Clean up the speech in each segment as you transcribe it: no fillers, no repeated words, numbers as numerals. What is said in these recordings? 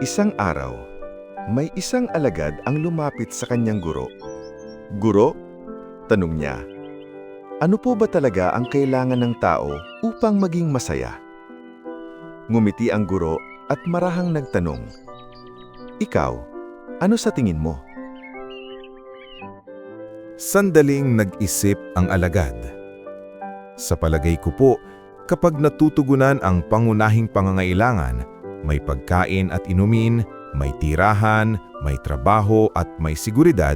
Isang araw, may isang alagad ang lumapit sa kanyang guro. "Guro?" tanong niya. "Ano po ba talaga ang kailangan ng tao upang maging masaya?" Ngumiti ang guro at marahang nagtanong, "Ikaw, ano sa tingin mo?" Sandaling nag-isip ang alagad. Sa palagay ko po, kapag natutugunan ang pangunahing pangangailangan, may pagkain at inumin, may tirahan, may trabaho at may seguridad,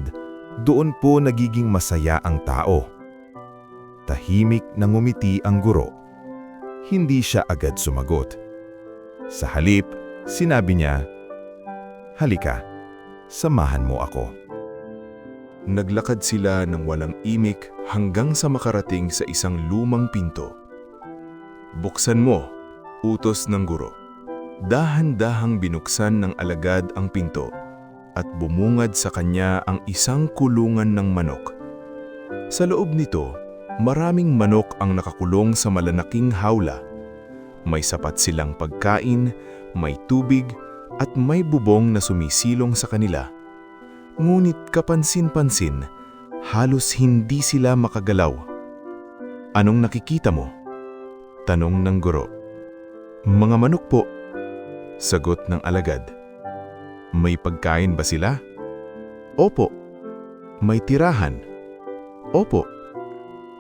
doon po nagiging masaya ang tao. Tahimik na ngumiti ang guro. Hindi siya agad sumagot. Sa halip, sinabi niya, "Halika, samahan mo ako." Naglakad sila ng walang imik hanggang sa makarating sa isang lumang pinto. "Buksan mo," utos ng guro. Dahan-dahang binuksan ng alagad ang pinto at bumungad sa kanya ang isang kulungan ng manok. Sa loob nito, maraming manok ang nakakulong sa malalaking hawla. May sapat silang pagkain, may tubig, at may bubong na sumisilong sa kanila. Ngunit kapansin-pansin, halos hindi sila makagalaw. "Anong nakikita mo?" tanong ng guro. "Mga manok po," sagot ng alagad. "May pagkain ba sila?" "Opo." "May tirahan?" "Opo."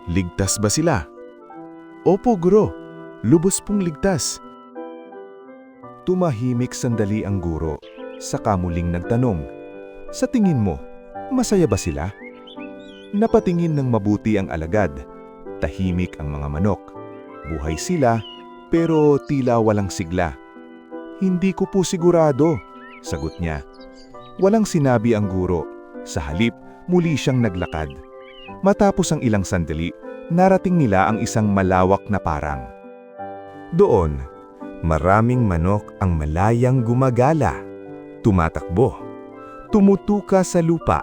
"Ligtas ba sila?" "Opo, guro. Lubos pong ligtas." Tumahimik sandali ang guro, saka muling nagtanong, "Sa tingin mo, masaya ba sila?" Napatingin ng mabuti ang alagad. Tahimik ang mga manok. Buhay sila, pero tila walang sigla. "Hindi ko po sigurado," sagot niya. Walang sinabi ang guro. Sa halip, muli siyang naglakad. Matapos ang ilang sandali, narating nila ang isang malawak na parang. Doon, maraming manok ang malayang gumagala, tumatakbo, tumutuka sa lupa,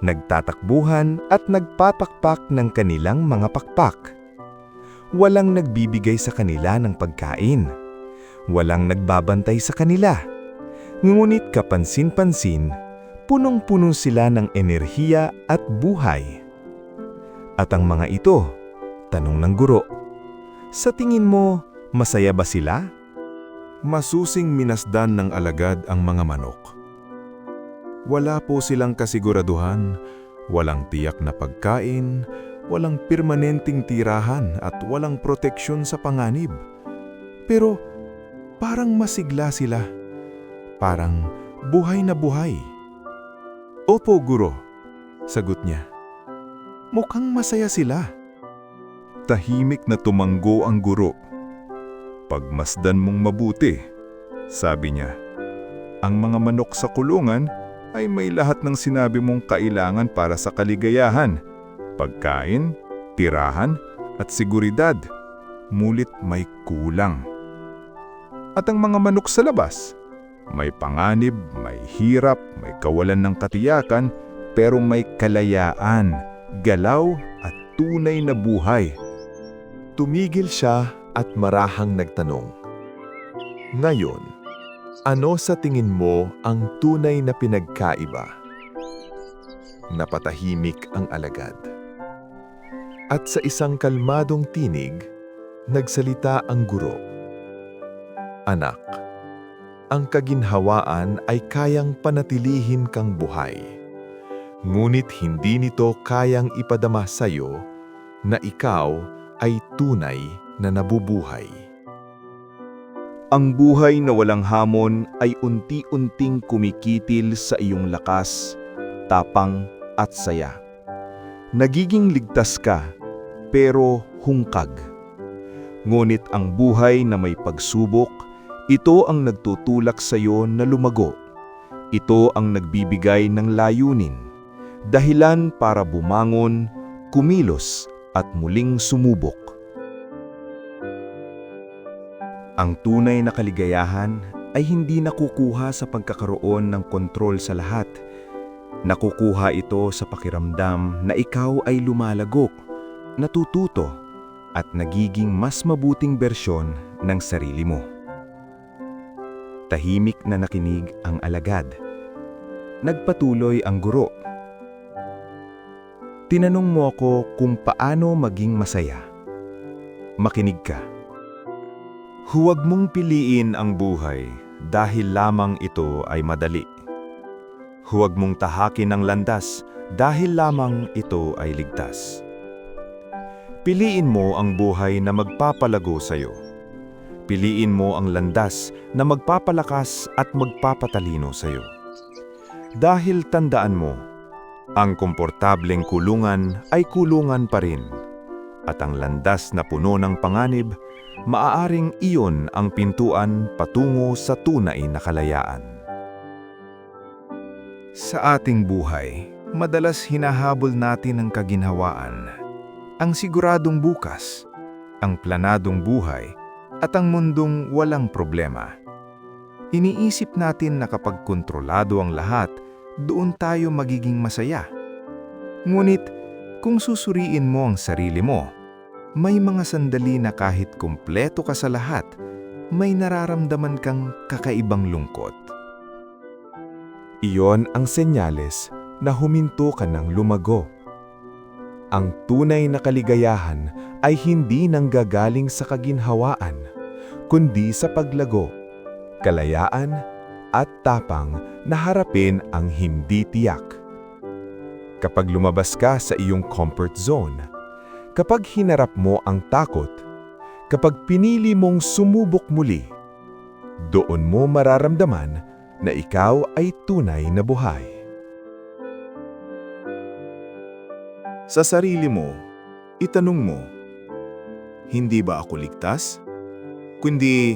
nagtatakbuhan at nagpapakpak ng kanilang mga pakpak. Walang nagbibigay sa kanila ng pagkain. Walang nagbabantay sa kanila. Ngunit kapansin-pansin, punong-puno sila ng enerhiya at buhay. "At ang mga ito?" tanong ng guro. "Sa tingin mo, masaya ba sila?" Masusing minasdan ng alagad ang mga manok. Wala po silang kasiguraduhan, walang tiyak na pagkain, walang permanenteng tirahan at walang proteksyon sa panganib. Pero parang masigla sila, parang buhay na buhay. "Opo, guro," sagot niya. "Mukhang masaya sila." Tahimik na tumanggo ang guro. "Pagmasdan mong mabuti," sabi niya. "Ang mga manok sa kulungan ay may lahat ng sinabi mong kailangan para sa kaligayahan. Pagkain, tirahan, at seguridad. Mulit may kulang. At ang mga manok sa labas, may panganib, may hirap, may kawalan ng katiyakan, pero may kalayaan, galaw at tunay na buhay." Tumigil siya at marahang nagtanong, "Ngayon, ano sa tingin mo ang tunay na pinagkaiba?" Napatahimik ang alagad. At sa isang kalmadong tinig, nagsalita ang guro. "Anak, ang kaginhawaan ay kayang panatilihin kang buhay. Ngunit hindi nito kayang ipadama sa iyo na ikaw ay tunay na nabubuhay." Ang buhay na walang hamon ay unti-unting kumikitil sa iyong lakas, tapang at saya. Nagiging ligtas ka, pero hungkag. Ngunit ang buhay na may pagsubok, ito ang nagtutulak sa iyo na lumago. Ito ang nagbibigay ng layunin, dahilan para bumangon, kumilos at muling sumubok. Ang tunay na kaligayahan ay hindi nakukuha sa pagkakaroon ng kontrol sa lahat. Nakukuha ito sa pakiramdam na ikaw ay lumalagok, natututo, at nagiging mas mabuting bersyon ng sarili mo. Tahimik na nakinig ang alagad. Nagpatuloy ang guro. Tinanong mo ako kung paano maging masaya. Makinig ka. Huwag mong piliin ang buhay dahil lamang ito ay madali. Huwag mong tahakin ang landas dahil lamang ito ay ligtas. Piliin mo ang buhay na magpapalago sa iyo. Piliin mo ang landas na magpapalakas at magpapatalino sa iyo. Dahil tandaan mo, ang komportableng kulungan ay kulungan pa rin, at ang landas na puno ng panganib, maaaring iyon ang pintuan patungo sa tunay na kalayaan. Sa ating buhay, madalas hinahabol natin ang kaginhawaan, ang siguradong bukas, ang planadong buhay, at ang mundong walang problema. Iniisip natin na kapag kontrolado ang lahat, doon tayo magiging masaya. Ngunit, kung susuriin mo ang sarili mo, may mga sandali na kahit kumpleto ka sa lahat, may nararamdaman kang kakaibang lungkot. Iyon ang senyales na huminto ka ng lumago. Ang tunay na kaligayahan ay hindi nanggagaling sa kaginhawaan, kundi sa paglago, kalayaan, at tapang na harapin ang hindi tiyak. Kapag lumabas ka sa iyong comfort zone, kapag hinarap mo ang takot, kapag pinili mong sumubok muli, doon mo mararamdaman na ikaw ay tunay na buhay. Sa sarili mo, itanong mo, hindi ba ako ligtas? Kundi,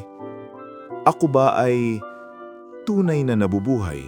ako ba ay tunay na nabubuhay